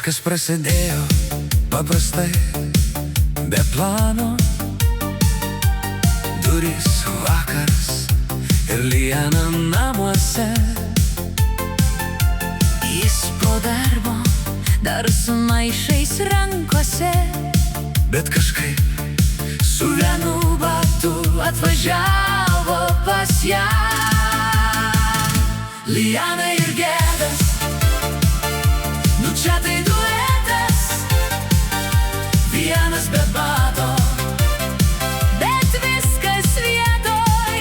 Viskas prasidėjo paprastai, be plano. Durys, vakaras ir Liana namuose. Jis po darbo dar su maišais rankose, Bet kažkaip su vienu batu atvažiavo pas ją. Liana ir Gedas, nu čia tai duetas, vienas be bato, bet viskas vietoj.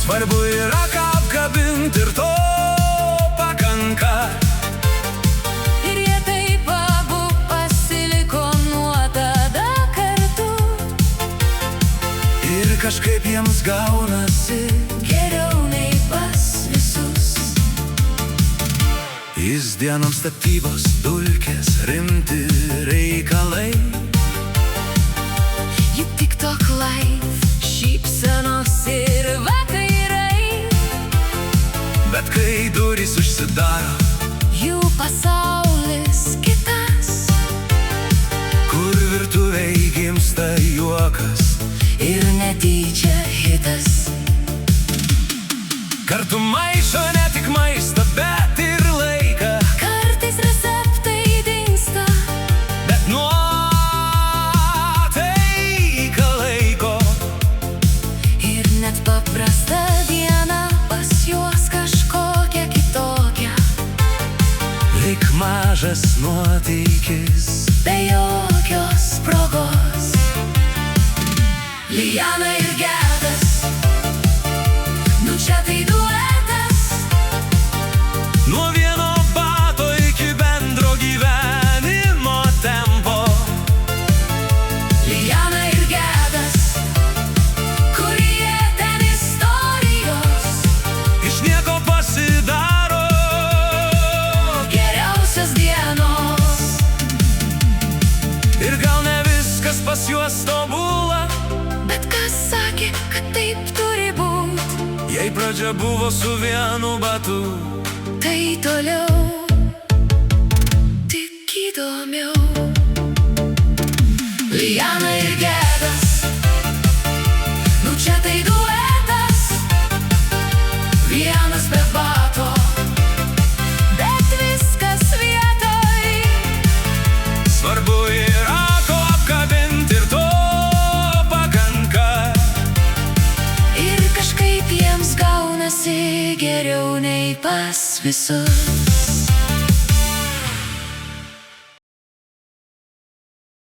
svarbu yra ką apkabint ir to pakanka. Ir jie taip abu pasiliko nuo tada kartu. Ir kažkaip jiems gaunasi Geriau nei pas visus. Jis dienoms tapybos, dulkės, rimti reikalai. Ji TikTok live, šypsenos ir vakarai. Bet kai durys užsidaro, Jų pasaulis kitas, kur virtuvėj gimsta juokas, ir netyčia hitas. kartu maišo ne tik maistą, bet ir laiką. Kartais receptai dingsta, Bet nuotaika laiko. ir net paprasta diena pas juos kažkokia kitokia. Lyg mažas nuotykis, Be jokios progos. Liana ir Gedas, nu čia tai duetas, nuo vieno bato iki bendro gyvenimo tempo. Liana ir Gedas, kur jie ten istorijos, Iš nieko pasidaro geriausios dienos. ir gal ne viskas pas juos tobula. Bet kas sakė, kad taip turi būt, Jei pradžia buvo su vienu batu, tai toliau tik įdomiau. Liana ir Gedas, nu čia tai duetas, vienas be bato, bet viskas vietoj. svarbu yra ko apkabint ir to pakanka. Ir kažkaip jiems gaunasi geriau nei pas visus.